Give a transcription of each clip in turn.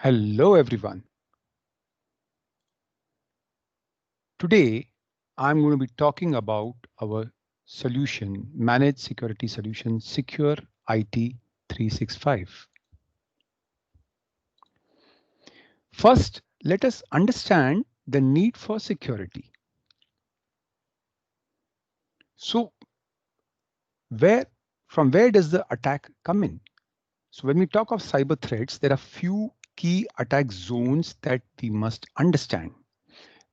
Hello, everyone. Today, I'm going to be talking about our solution, managed security solution, SecureIT 365. First, let us understand the need for security. So, where from where does the attack come in? So, when we talk of cyber threats, there are few key attack zones that we must understand.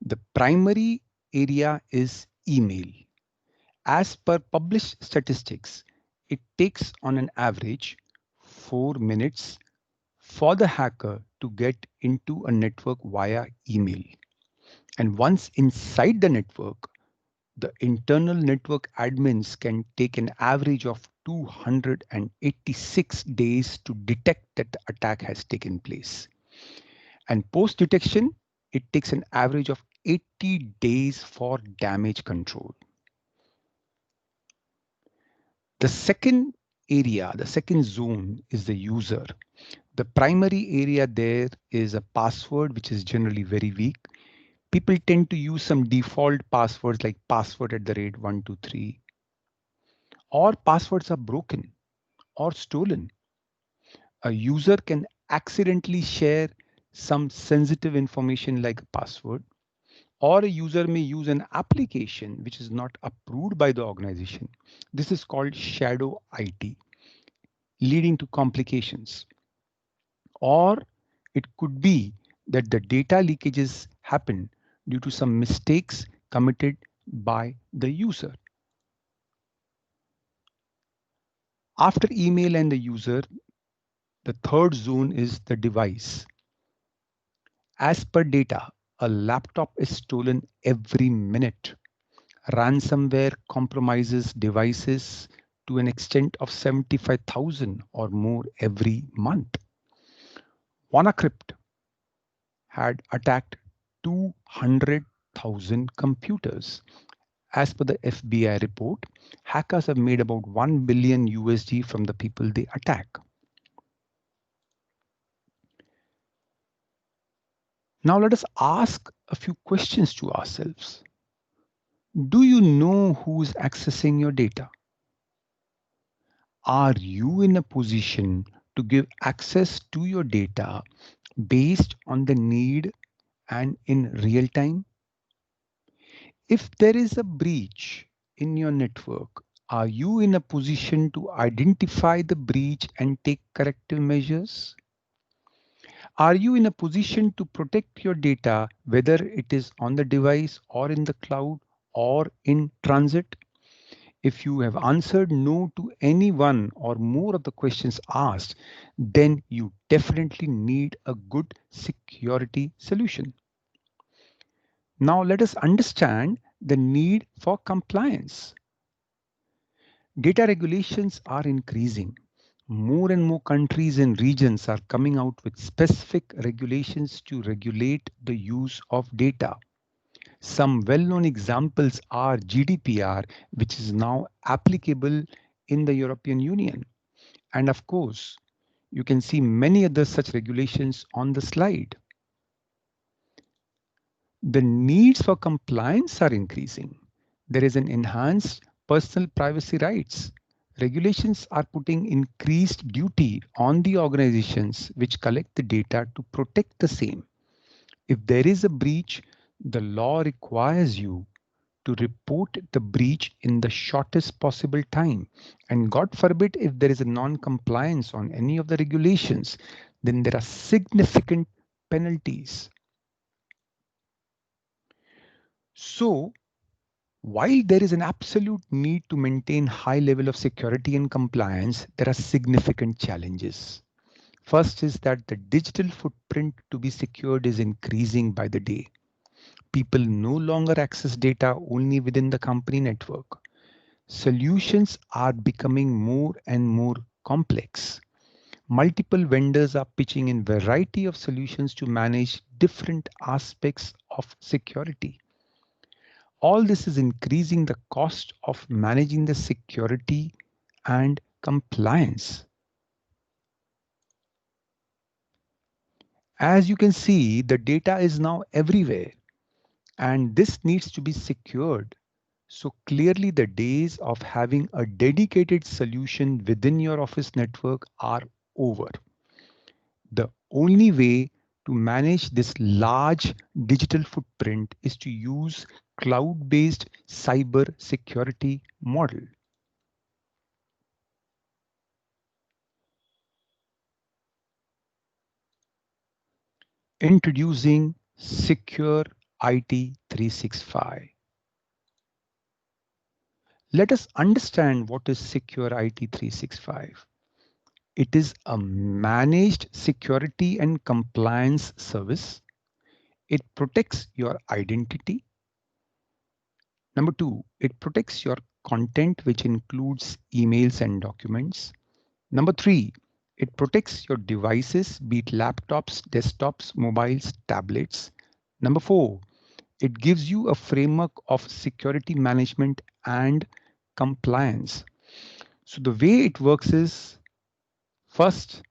The primary area is email. As per published statistics, it takes on an average 4 minutes for the hacker to get into a network via email. And once inside the network, the internal network admins can take an average of 286 days to detect that the attack has taken place. And post detection, it takes an average of 80 days for damage control. The second area, the second zone is the user. The primary area there is a password, which is generally very weak. People tend to use some default passwords like password at the rate 123, or passwords are broken or stolen. A user can accidentally share some sensitive information like a password, or a user may use an application which is not approved by the organization. This is called shadow IT, leading to complications. Or it could be that the data leakages happen due to some mistakes committed by the user. After email and the user, the third zone is the device. As per data, a laptop is stolen every minute. Ransomware compromises devices to an extent of 75,000 or more every month. WannaCrypt had attacked 200,000 computers. As per the FBI report, hackers have made about 1 billion USD from the people they attack. Now let us ask a few questions to ourselves. Do you know who is accessing your data? Are you in a position to give access to your data based on the need and in real time? If there is a breach in your network, are you in a position to identify the breach and take corrective measures? Are you in a position to protect your data, whether it is on the device or in the cloud or in transit? If you have answered no to any one or more of the questions asked, then you definitely need a good security solution. Now let us understand the need for compliance. Data regulations are increasing. More and more countries and regions are coming out with specific regulations to regulate the use of data. Some well-known examples are GDPR, which is now applicable in the European Union. And of course, you can see many other such regulations on the slide. The needs for compliance are increasing. There is an enhanced personal privacy rights. Regulations are putting increased duty on the organizations which collect the data to protect the same. If there is a breach, the law requires you to report the breach in the shortest possible time. And God forbid, if there is a non-compliance on any of the regulations, then there are significant penalties. So, while there is an absolute need to maintain high level of security and compliance, there are significant challenges. First is that the digital footprint to be secured is increasing by the day. People no longer access data only within the company network. Solutions are becoming more and more complex. Multiple vendors are pitching in variety of solutions to manage different aspects of security. All this is increasing the cost of managing the security and compliance. As you can see, the data is now everywhere, and this needs to be secured. So clearly the days of having a dedicated solution within your office network are over. The only way to manage this large digital footprint is to use cloud-based cyber security model. Introducing SecureIT 365. Let us understand what is SecureIT 365. It is a managed security and compliance service. It protects your identity. Number two, it protects your content, which includes emails and documents. Number three, it protects your devices, be it laptops, desktops, mobiles, tablets. Number four, it gives you a framework of security management and compliance. So the way it works is, first,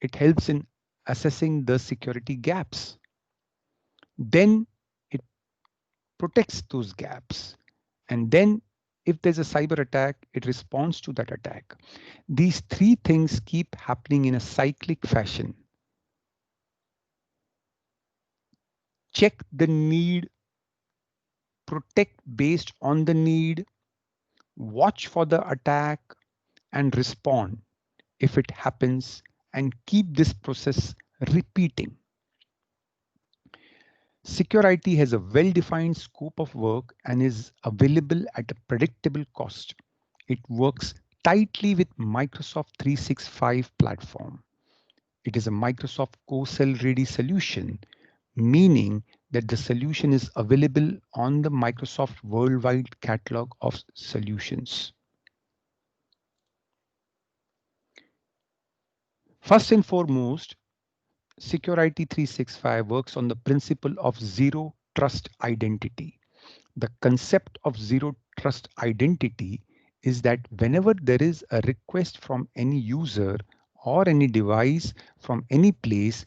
it helps in assessing the security gaps. Then it protects those gaps. And then if there's a cyber attack, it responds to that attack. These three things keep happening in a cyclic fashion. Check the need, protect based on the need, watch for the attack, and respond if it happens, and keep this process repeating. SecureIT has a well-defined scope of work and is available at a predictable cost. It works tightly with Microsoft 365 platform. It is a Microsoft co-sell ready solution, meaning that the solution is available on the Microsoft worldwide catalog of solutions. First and foremost, SecureIT 365 works on the principle of zero trust identity. The concept of zero trust identity is that whenever there is a request from any user or any device from any place,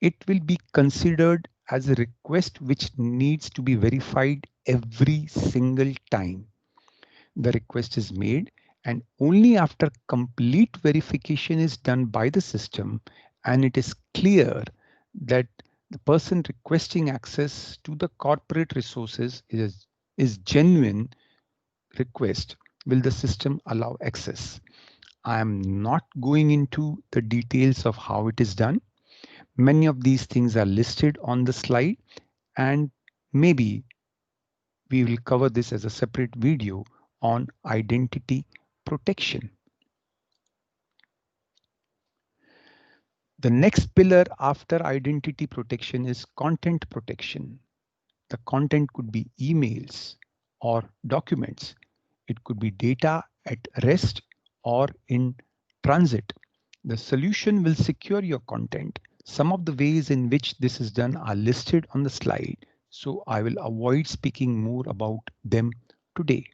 it will be considered as a request which needs to be verified every single time the request is made, and only after complete verification is done by the system and it is clear that the person requesting access to the corporate resources is genuine request, will the system allow access. I am not going into the details of how it is done. Many of these things are listed on the slide, and maybe we will cover this as a separate video on identity protection. The next pillar after identity protection is content protection. The content could be emails or documents. It could be data at rest or in transit. The solution will secure your content. Some of the ways in which this is done are listed on the slide, so I will avoid speaking more about them today.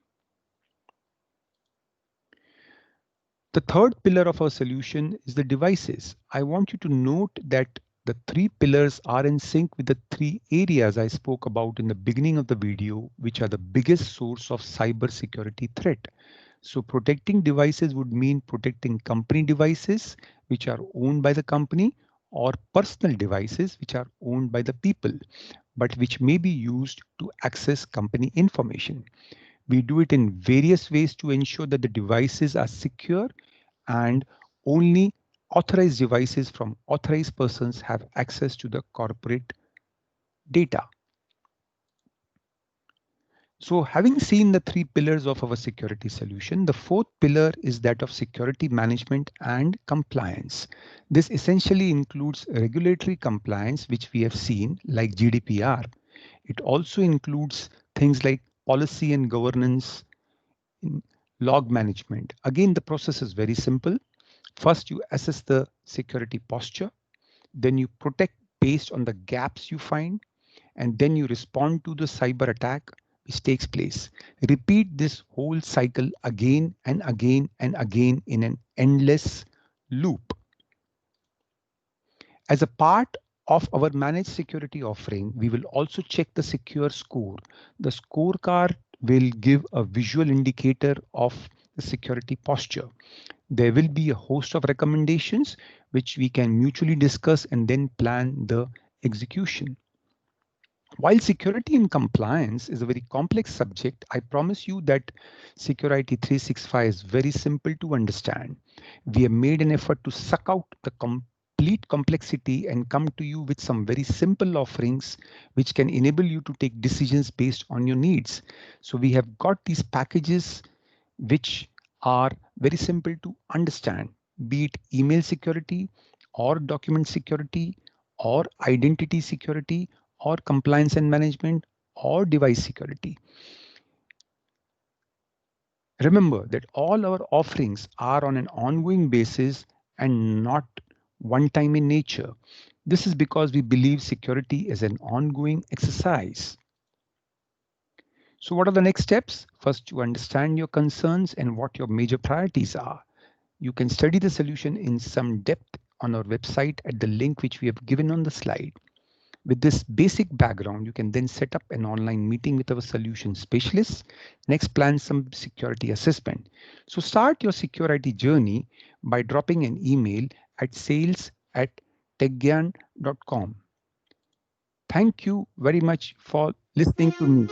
The third pillar of our solution is the devices. I want you to note that the three pillars are in sync with the three areas I spoke about in the beginning of the video, which are the biggest source of cybersecurity threat. So protecting devices would mean protecting company devices, which are owned by the company, or personal devices, which are owned by the people, but which may be used to access company information. We do it in various ways to ensure that the devices are secure and only authorized devices from authorized persons have access to the corporate data. So having seen the three pillars of our security solution, the fourth pillar is that of security management and compliance. This essentially includes regulatory compliance, which we have seen, like GDPR. It also includes things like policy and governance, in log management. Again, the process is very simple. First, you assess the security posture, then you protect based on the gaps you find, and then you respond to the cyber attack which takes place. Repeat this whole cycle again and again and again in an endless loop. As a part of our managed security offering, we will also check the secure score. The scorecard will give a visual indicator of the security posture. There will be a host of recommendations which we can mutually discuss and then plan the execution. While security and compliance is a very complex subject, I promise you that SecureIT 365 is very simple to understand. We have made an effort to suck out the complete complexity and come to you with some very simple offerings which can enable you to take decisions based on your needs. So we have got these packages which are very simple to understand, be it email security or document security or identity security or compliance and management or device security. Remember that all our offerings are on an ongoing basis and not one time in nature. This is because we believe security is an ongoing exercise. So what are the next steps? First, you understand your concerns and what your major priorities are. You can study the solution in some depth on our website at the link which we have given on the slide. With this basic background, you can then set up an online meeting with our solution specialists. Next, plan some security assessment. So start your SecureIT journey by dropping an email at sales@techgyan.com. Thank you very much for listening to me.